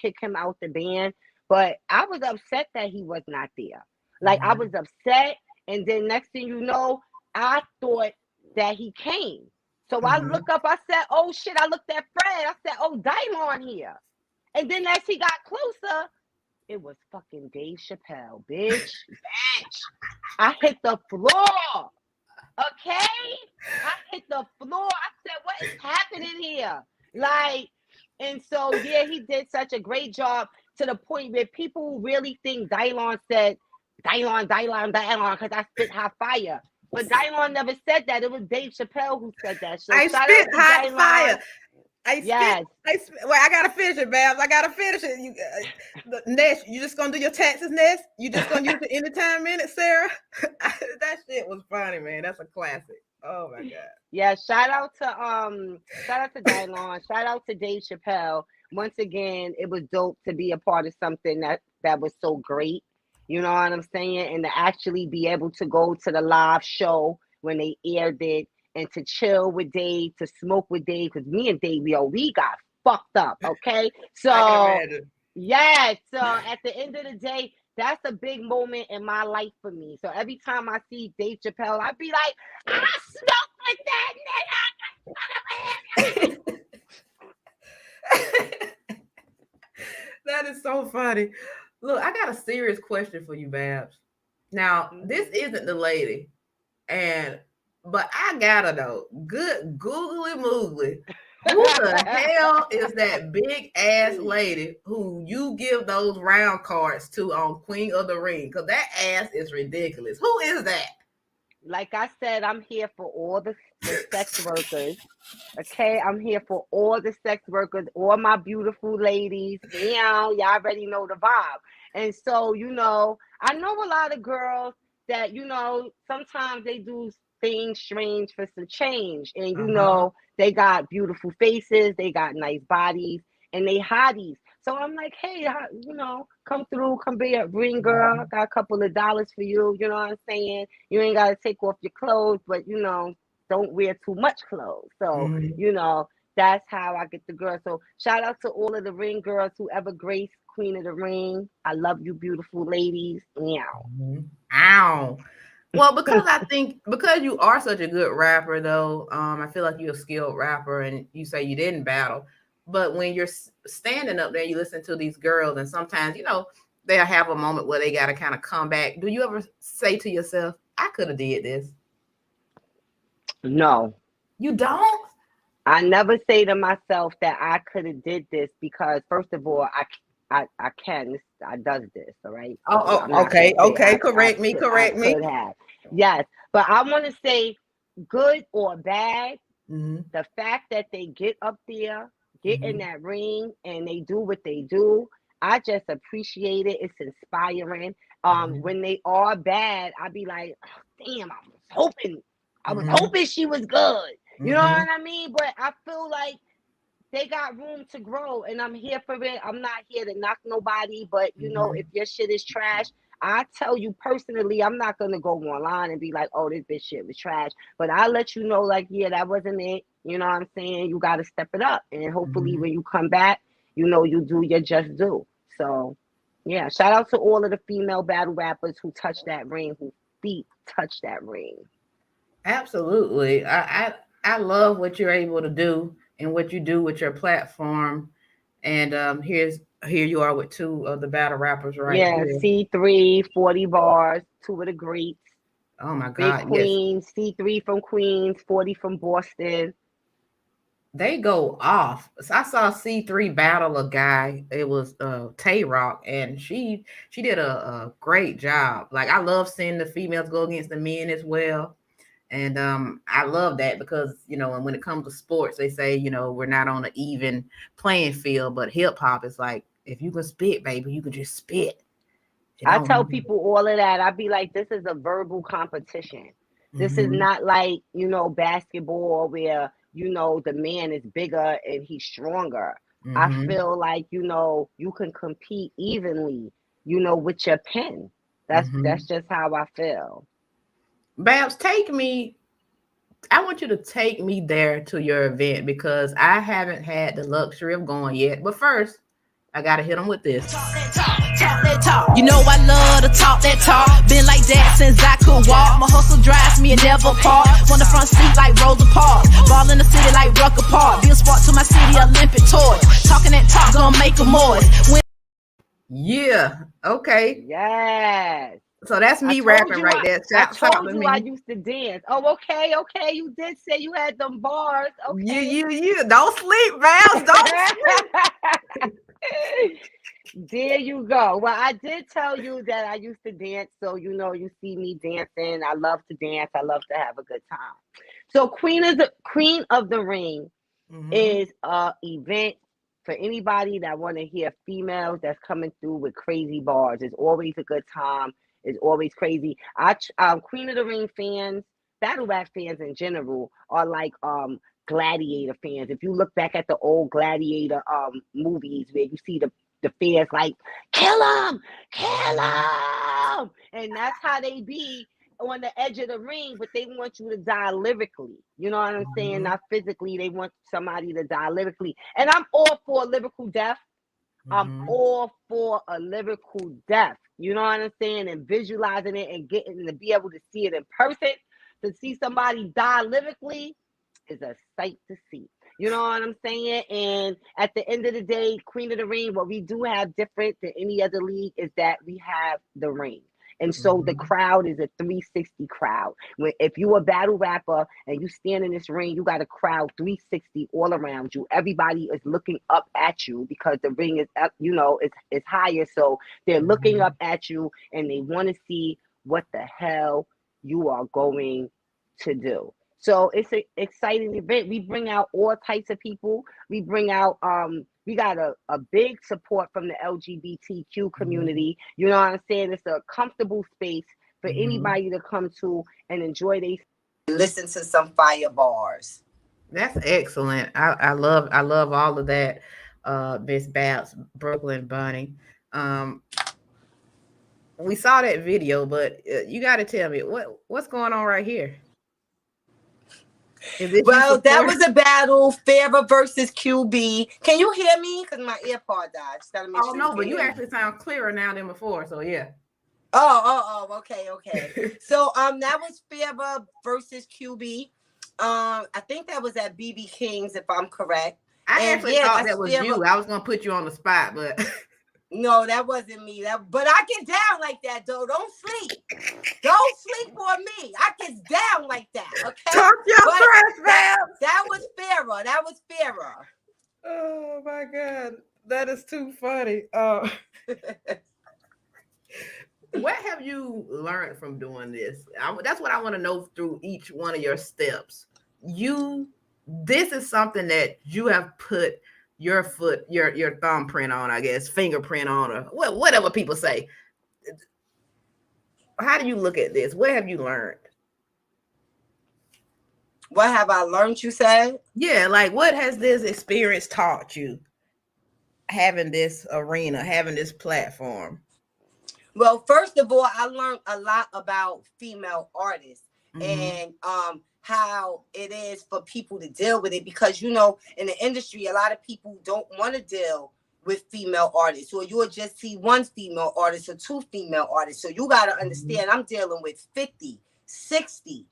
kick him out the band. But I was upset that he was not there. I was upset. And then next thing you know, I thought that he came. So I look up, I said, oh shit, I looked at Fred. I said, oh, Dylon here. And then as he got closer, it was fucking Dave Chappelle, bitch. I hit the floor. Okay? I hit the floor. I said, what is happening here? Like, and so, yeah, he did such a great job to the point where people really think Dylon said, Dylon, because I spit hot fire. But Dylon never said that. It was Dave Chappelle who said that. So I spit hot fire. Yes. Wait, I gotta finish it, Babs. I gotta finish it. You, Ness, you just gonna do your taxes, Ness? You just gonna use the anytime minute, Sarah? That shit was funny, man. That's a classic. Oh my god. Yeah, shout out to Dylon. Shout out to Dave Chappelle. Once again, it was dope to be a part of something that was so great. You know what I'm saying? And to actually be able to go to the live show when they aired it and to chill with Dave, to smoke with Dave, because me and Dave, we got fucked up, okay? So, yeah, so at the end of the day, that's a big moment in my life for me. So every time I see Dave Chappelle, I be like, I smoke with that nigga. That is so funny. Look, I got a serious question for you, Babs. Now, this isn't the lady, but I gotta know. Good googly moogly. Who the hell is that big ass lady who you give those round cards to on Queen of the Ring? Because that ass is ridiculous. Who is that? Like I said, I'm here for all the sex workers. Okay, I'm here for all the sex workers, all my beautiful ladies. Y'all already know the vibe. And so, you know, I know a lot of girls that, you know, sometimes they do things strange for some change. And, you know, they got beautiful faces, they got nice bodies, and they hotties. So I'm like, hey, you know, come through, come be a ring girl. I got a couple of dollars for you. You know what I'm saying? You ain't got to take off your clothes, but, you know, don't wear too much clothes. So, you know, that's how I get the girl. So shout out to all of the ring girls who ever graced Queen of the Ring. I love you, beautiful ladies. Meow. Ow. Well, because you are such a good rapper, though, I feel like you're a skilled rapper, and you say you didn't battle. But when you're standing up there, you listen to these girls, and sometimes, you know, they'll have a moment where they got to kind of come back. Do you ever say to yourself, I could have did this? No. You don't? I never say to myself that I could have did this because, first of all, I does this, all right? Okay. Correct me. Could have. Yes, but I want to say, good or bad, the fact that they get up there, get in that ring, and they do what they do, I just appreciate it. It's inspiring. When they are bad, I be like, oh, damn, I was hoping she was good. You know what I mean? But I feel like they got room to grow, and I'm here for it. I'm not here to knock nobody, but, you know, if your shit is trash, I tell you personally, I'm not going to go online and be like, oh, this bitch shit was trash. But I'll let you know, like, yeah, that wasn't it. You know what I'm saying? You got to step it up. And hopefully when you come back, you know, you do your just do. So, yeah, shout out to all of the female battle rappers who touch that ring, who feet touch that ring. Absolutely. I love what you're able to do and what you do with your platform. And here you are with two of the battle rappers right here. C3, 40 bars, two of the greats. Oh my God. Big Queens, yes. C3 from Queens, 40 from Boston. They go off. I saw C3 battle a guy. It was Tay Rock, and she did a great job. Like, I love seeing the females go against the men as well. And I love that because, you know, and when it comes to sports, they say, you know, we're not on an even playing field, but hip hop is like, if you can spit, baby, you can just spit. I tell people all of that. I be like, this is a verbal competition. This is not like, you know, basketball where, you know, the man is bigger and he's stronger. I feel like, you know, you can compete evenly, you know, with your pen. That's just how I feel. Babs, I want you to take me there to your event because I haven't had the luxury of going yet. But first, I got to hit them with this. Talk that talk. You know I love to talk that talk. Been like that since I could walk. My hustle drives me and never part. On the front seat like Rosa Parks. Ball in the city like Rucker Park. Be a spark to my city, Olympic torch. Talking that talk, gonna make a moist. Yeah. Okay. Yes. So that's me rapping right there. I Shout told to you me. I used to dance. Oh, okay. You did say you had them bars. Okay. You. Don't sleep, Vals. Don't sleep. There you go. Well, I did tell you that I used to dance, so you see me dancing. I love to dance. I love to have a good time. So Queen of the Ring is a event for anybody that want to hear females that's coming through with crazy bars. It's always a good time. It's always crazy. Queen of the Ring fans, battle rap fans in general, are like gladiator fans. If you look back at the old gladiator movies where you see the fans like kill him, and that's how they be on the edge of the ring, but they want you to die lyrically. You know what I'm saying? Not physically. They want somebody to die lyrically. And I'm all for a lyrical death. I'm all for a lyrical death. You know what I'm saying? And visualizing it and getting to be able to see it in person. To see somebody die lyrically is a sight to see. You know what I'm saying? And at the end of the day, Queen of the Ring, what we do have different than any other league is that we have the ring. And so the crowd is a 360 crowd. If you a battle rapper and you stand in this ring, you got a crowd 360 all around you. Everybody is looking up at you because the ring is up, it's higher. So they're looking up at you and they want to see what the hell you are going to do. So it's an exciting event. We bring out all types of people. We bring out we got a big support from the LGBTQ community. You know what I'm saying? It's a comfortable space for anybody to come to and enjoy listen to some fire bars. That's excellent. I love all of that, Miss Babs, Brooklyn Bunny. We saw that video, but you got to tell me what's going on right here. Well, that was a battle, Kera versus QB. Can you hear me? Because my earpod died. Just gotta make sure no, but you actually sound clearer now than before. So yeah. Okay. So that was Kera versus QB. I think that was at BB King's, if I'm correct. I actually thought that was you. I was gonna put you on the spot, but no, that wasn't me. But I get down like that, though. Don't sleep. Don't sleep on me. I get down like that. Okay. Talk your trash, man. That was Kera. That was Kera. Oh my God, that is too funny. What have you learned from doing this? That's what I want to know through each one of your steps. This is something that you have put your foot, your thumbprint on, I guess, fingerprint on, or whatever people say. How do you look at this? What have you learned? What have I learned, you said? Yeah, like what has this experience taught you? Having this arena, having this platform. Well, first of all, I learned a lot about female artists and how it is for people to deal with it, because in the industry, a lot of people don't want to deal with female artists, or you'll just see one female artist or two female artists. So you got to understand, I'm dealing with 50, 60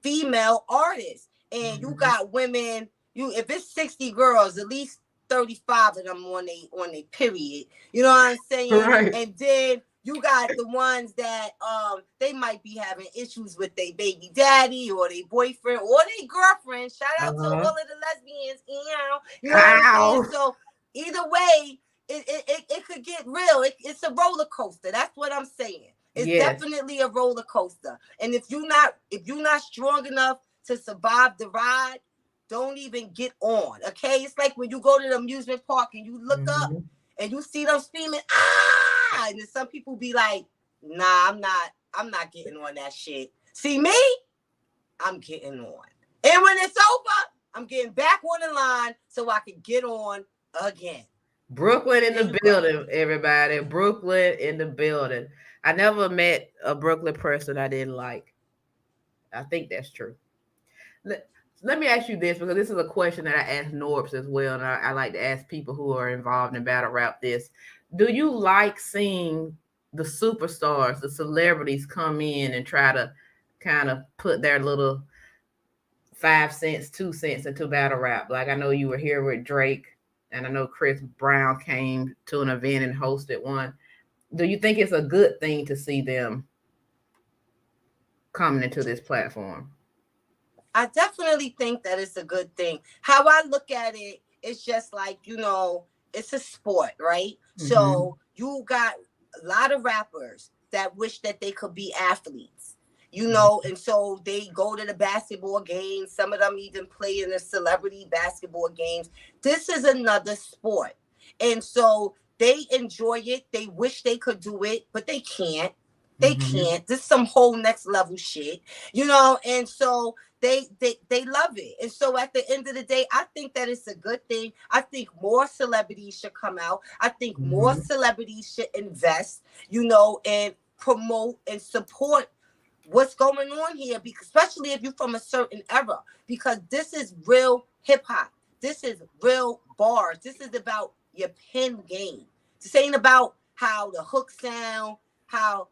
female artists, and you got women. If it's 60 girls, at least 35 of them on a period. You know what I'm saying? Right. And then you got the ones that they might be having issues with their baby daddy or their boyfriend or their girlfriend. Shout out to all of the lesbians. You know what I'm saying? So either way, it could get real. It's a roller coaster. That's what I'm saying. It's definitely a roller coaster. And if you're not strong enough to survive the ride, don't even get on. Okay? It's like when you go to the amusement park and you look up and you see them screaming, ah! And then some people be like, nah, I'm not getting on that shit. See me? I'm getting on. And when it's over, I'm getting back on the line so I can get on again. Brooklyn in the building, everybody. Brooklyn in the building. I never met a Brooklyn person I didn't like. I think that's true. Let me ask you this, because this is a question that I asked Norbs as well, and I like to ask people who are involved in battle rap this. Do you like seeing the superstars, the celebrities come in and try to kind of put their little 5 cents, 2 cents into battle rap. Like I know you were here with Drake, and I know Chris Brown came to an event and hosted one. Do you think it's a good thing to see them coming into this platform? I definitely think that it's a good thing. How I look at it, it's just like, it's a sport, right? Mm-hmm. So you got a lot of rappers that wish that they could be athletes, and so they go to the basketball games. Some of them even play in the celebrity basketball games. This is another sport. And so they enjoy it. They wish they could do it, but they can't. They can't. This is some whole next level shit, and so they love it. And so at the end of the day, I think that it's a good thing. I think more celebrities should come out. I think more celebrities should invest, and promote and support what's going on here, because especially if you're from a certain era, because this is real hip hop. This is real bars. This is about your pen game. This ain't about how the hook sound, how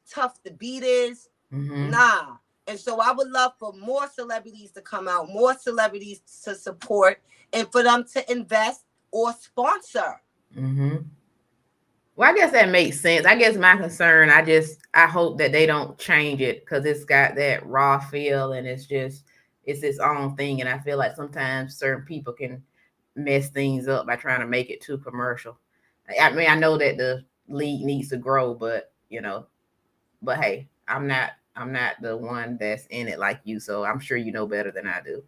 tough the beat is. Nah. And so I would love for more celebrities to come out, more celebrities to support, and for them to invest or sponsor. Well, I guess that makes sense. I guess my concern, I hope that they don't change it, because it's got that raw feel, and it's its own thing. And I feel like sometimes certain people can mess things up by trying to make it too commercial. I mean, I know that the league needs to grow, but hey, I'm not the one that's in it like you, so I'm sure you know better than I do.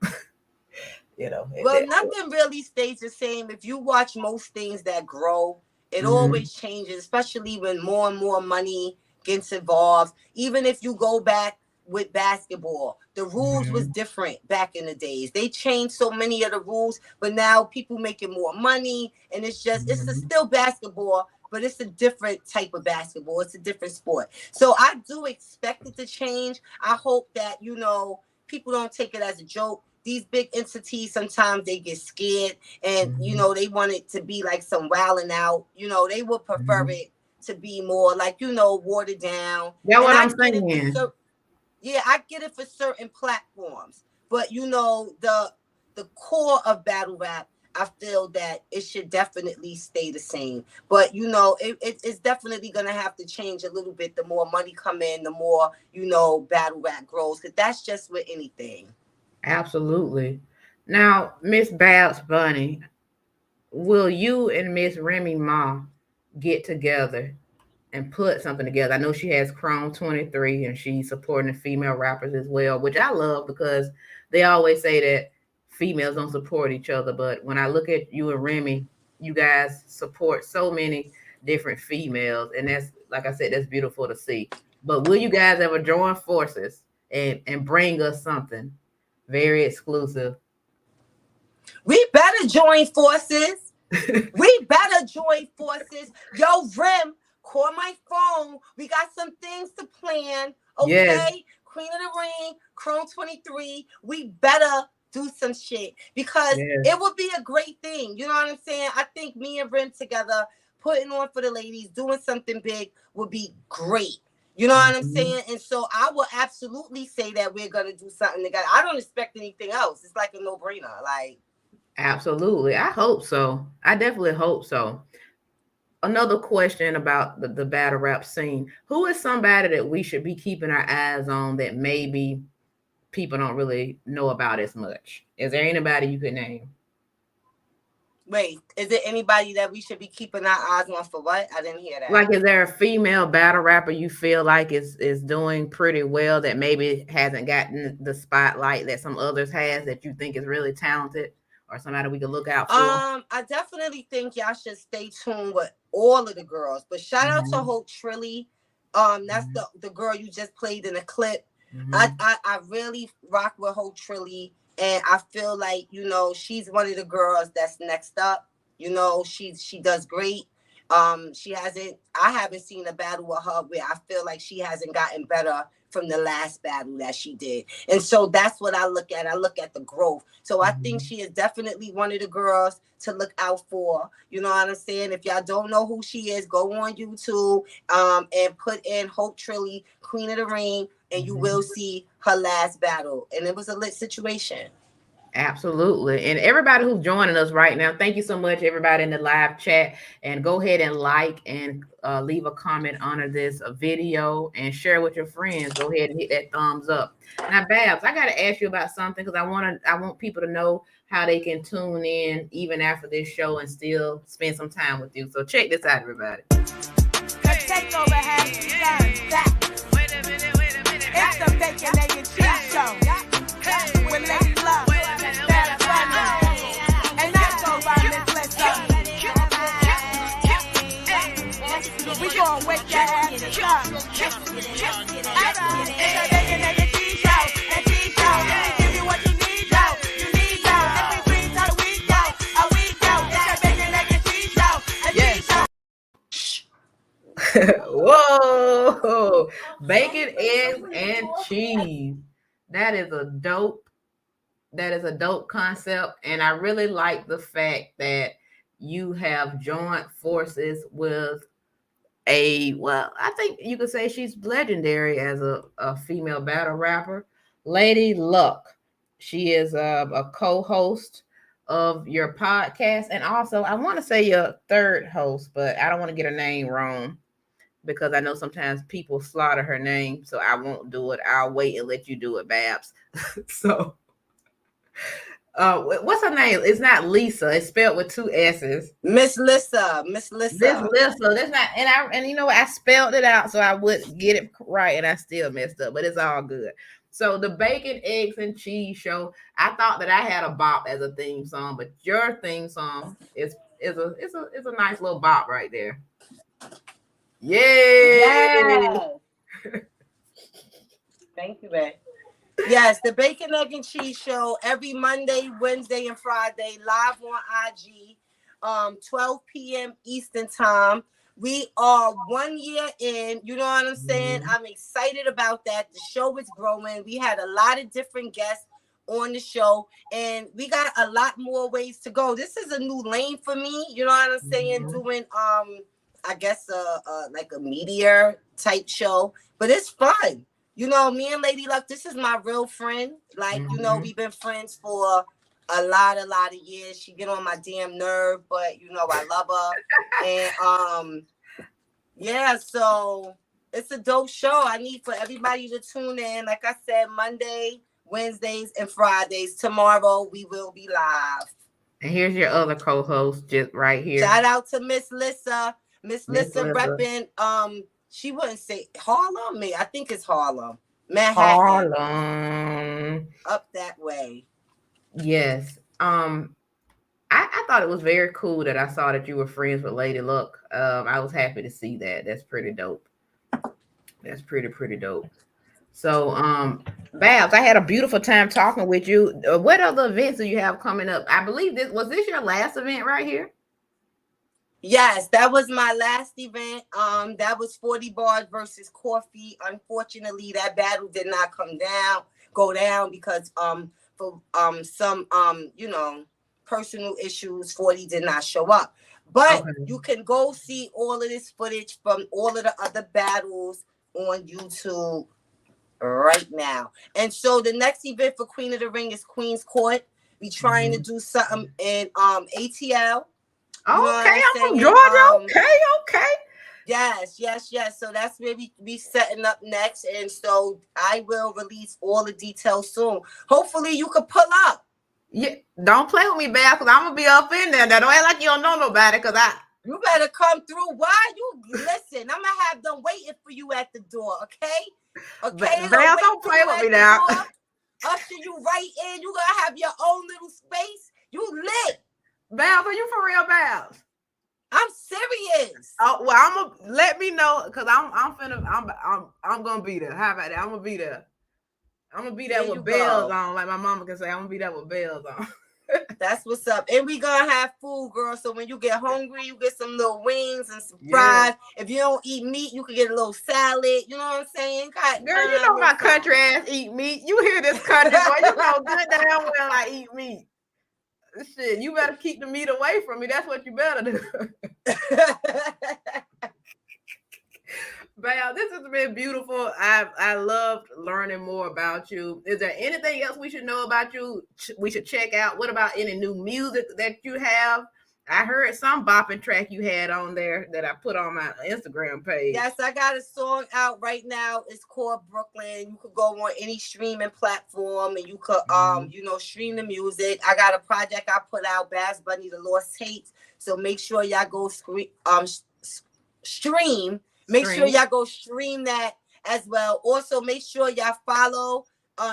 Well, nothing really stays the same. If you watch most things that grow, it always changes, especially when more and more money gets involved. Even if you go back with basketball, the rules was different back in the days. They changed so many of the rules, but now people making more money, and it's still basketball, but it's a different type of basketball. It's a different sport. So I do expect it to change. I hope that, people don't take it as a joke. These big entities, sometimes they get scared, and, they want it to be like some wilding out. They would prefer it to be more like, watered down. That's what I'm saying. I get it for certain platforms. But, the core of battle rap, I feel that it should definitely stay the same. But, it's definitely going to have to change a little bit. The more money come in, the more, battle rap grows. Because that's just with anything. Absolutely. Now, Miss Babs Bunny, will you and Miss Remy Ma get together and put something together? I know she has Chrome 23, and she's supporting the female rappers as well, which I love, because they always say that females don't support each other. But when I look at you and Remy, you guys support so many different females, and that's, like I said, that's beautiful to see. But will you guys ever join forces and bring us something very exclusive? We better join forces. We better join forces. Yo, Rim, call my phone. We got some things to plan. Okay? Yes. Queen of the Ring, Chrome 23. We better do some shit, because it would be a great thing. You know what I'm saying? I think me and Rim together, putting on for the ladies, doing something big would be great. You know what I'm saying? And so I will absolutely say that we're going to do something together. I don't expect anything else. It's like a no-brainer. Like, absolutely. I hope so. I definitely hope so. Another question about the battle rap scene. Who is somebody that we should be keeping our eyes on that maybe people don't really know about as much? Is there anybody you could name? Wait, is there anybody that we should be keeping our eyes on for what? I didn't hear that. Like, is there a female battle rapper you feel like is doing pretty well that maybe hasn't gotten the spotlight that some others has, that you think is really talented, or somebody we can look out for? I definitely think y'all should stay tuned with all of the girls. But shout out to Hope Trilly. That's the girl you just played in the clip. I really rock with Hope Trilly. And I feel like, she's one of the girls that's next up. She does great. I haven't seen a battle with her where I feel like she hasn't gotten better from the last battle that she did. And so that's what I look at. I look at the growth. So I think she is definitely one of the girls to look out for. You know what I'm saying? If y'all don't know who she is, go on YouTube and put in Hope Trilly, Queen of the Ring, and you will see her last battle. And it was a lit situation. Absolutely. And everybody who's joining us right now, thank you so much, everybody in the live chat. And go ahead and like and leave a comment under this video and share with your friends. Go ahead and hit that thumbs up. Now, Babs, I got to ask you about something because I want people to know how they can tune in even after this show and still spend some time with you. So check this out, everybody. Takeover has begun. Wait a minute. It's the Bacon, Egg, and Cheese Show. With Lady Love. And I go by Miss Lissa. We gon' wake your ass up. It's the Bacon, Egg, and Cheese Show. And Cheese Show. Give you what you need, though. You need, though. Every week, till the week, though. A week, though. It's the Bacon, Egg, and Cheese Show. And Cheese Show. Whoa, bacon, eggs, and cheese. That is a dope concept. And I really like the fact that you have joined forces with I think you could say she's legendary as a female battle rapper, Lady Luck. She is a co-host of your podcast. And also, I want to say your third host, but I don't want to get her name wrong, because I know sometimes people slaughter her name, so I won't do it. I'll wait and let you do it, Babs. So, what's her name? It's not Lisa. It's spelled with 2 S's. Miss Lissa. That's not. And you know what? I spelled it out so I would get it right, and I still messed up. But it's all good. So the Bacon, Eggs, and Cheese Show. I thought that I had a bop as a theme song, but your theme song is a nice little bop right there. Yeah. Thank you, babe. Yes, the Bacon, Egg, and Cheese Show every Monday, Wednesday, and Friday, live on IG, 12 p.m. Eastern Time. We are 1 year in. You know what I'm saying? I'm excited about that. The show is growing. We had a lot of different guests on the show, and we got a lot more ways to go. This is a new lane for me. You know what I'm saying? Doing I guess like a media type show, but it's fun. You know, me and Lady Luck, this is my real friend. Like, you know, we've been friends for a lot of years. She get on my damn nerve, but you know, I love her. And yeah, so it's a dope show. I need for everybody to tune in. Like I said, Monday, Wednesdays, and Fridays. Tomorrow we will be live. And here's your other co-host just right here. Shout out to Miss Lissa. Miss Lissa repping, she wouldn't say Harlem. I think it's Harlem. Manhattan. Harlem. Up that way. Yes. I thought it was very cool that I saw that you were friends with Lady Luck. I was happy to see that. That's pretty dope. That's pretty dope. So, Babs, I had a beautiful time talking with you. What other events do you have coming up? I believe this was your last event right here? Yes, that was my last event. That was 40 Bars versus Coffee. Unfortunately, that battle did not go down because for some you know, personal issues, 40 did not show up. But you can go see all of this footage from all of the other battles on YouTube right now. And so the next event for Queen of the Ring is Queen's Court. We trying to do something in ATL. Okay, I'm from Georgia. Okay. Yes. So that's where we be setting up next. And so I will release all the details soon. Hopefully you could pull up. Yeah, don't play with me, Bab, because I'm gonna be up in there. Now don't act like you don't know nobody, you better come through. Why you listen? I'm gonna have them waiting for you at the door, okay? Bab, don't play with me now. Usher you right in. You gonna have your own little space. You lit. Babs, are you for real, Babs? I'm serious. Oh well, I'm gonna let me know because I'm gonna be there. How about that? I'm gonna be there. I'm gonna be there with bells on, like my mama can say. I'm gonna be there with bells on. That's what's up. And we gonna have food, girl. So when you get hungry, you get some little wings and some fries. If you don't eat meat, you can get a little salad. You know what I'm saying? Girl, you know my country ass eat meat. You hear this country boy, you know good damn well I eat meat. Shit, you better keep the meat away from me. That's what you better do. Val, this has been beautiful. I loved learning more about you. Is there anything else we should know about you? We should check out. What about any new music that you have? I heard some bopping track you had on there that I put on my Instagram page. Yes, I got a song out right now. It's called Brooklyn. You could go on any streaming platform and you could stream the music. I got a project I put out, Bass Bunny, The Lost Tapes. So make sure y'all go stream. Make sure y'all go stream that as well. Also, make sure y'all follow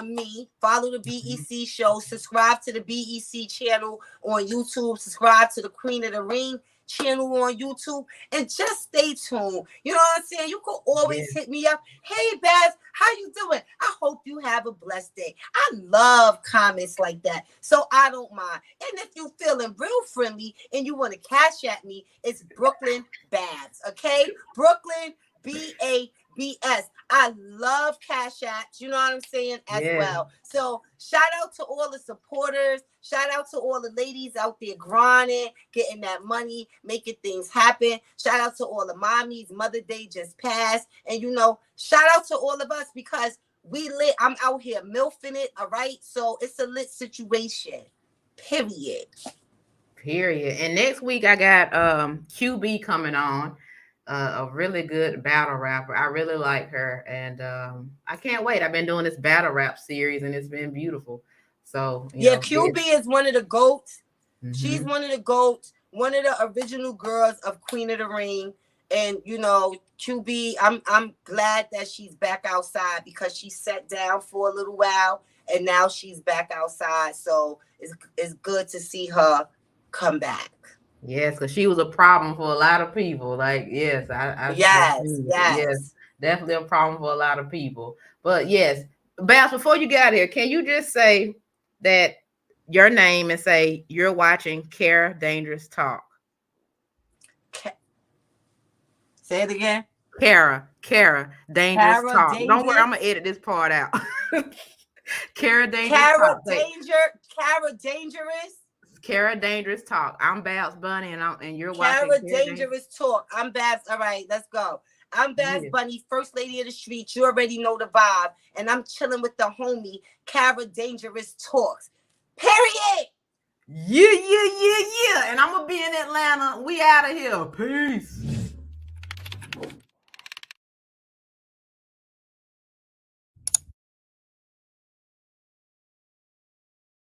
me, follow the BEC show, subscribe to the BEC channel on YouTube, subscribe to the Queen of the Ring channel on YouTube, and just stay tuned. You know what I'm saying? You can always hit me up. Hey, Baz, how you doing? I hope you have a blessed day. I love comments like that, so I don't mind. And if you feeling real friendly and you want to cash at me, it's Brooklyn Babs, okay? Brooklyn BABS. I love cash apps, you know what I'm saying, as well. So shout out to all the supporters. Shout out to all the ladies out there grinding, getting that money, making things happen. Shout out to all the mommies. Mother Day just passed. And, shout out to all of us because we lit. I'm out here milfing it, all right? So it's a lit situation, period. And next week I got QB coming on. A really good battle rapper. I really like her, and I can't wait. I've been doing this battle rap series, and it's been beautiful. So QB is one of the GOATs. She's one of the GOATs, one of the original girls of Queen of the Ring. And QB, I'm glad that she's back outside because she sat down for a little while, and now she's back outside. So it's good to see her come back. Yes, because she was a problem for a lot of people. Like, yes, yes, definitely a problem for a lot of people. But yes, Bass, before you get out of here, can you just say that your name and say you're watching Kera Dangerous Talk? Say it again. Kera Dangerous Talk. Dangerous. Don't worry, I'm gonna edit this part out. Kera Dangerous Talk. Kera Dangerous. Kera Dangerous Talk. I'm Babs Bunny, and you're watching Kera Dangerous Talk. I'm Babs. All right, let's go. I'm Babs Bunny, first lady of the street. You already know the vibe, and I'm chilling with the homie Kera Dangerous Talks. Period. Yeah. And I'm gonna be in Atlanta. We out of here. Peace.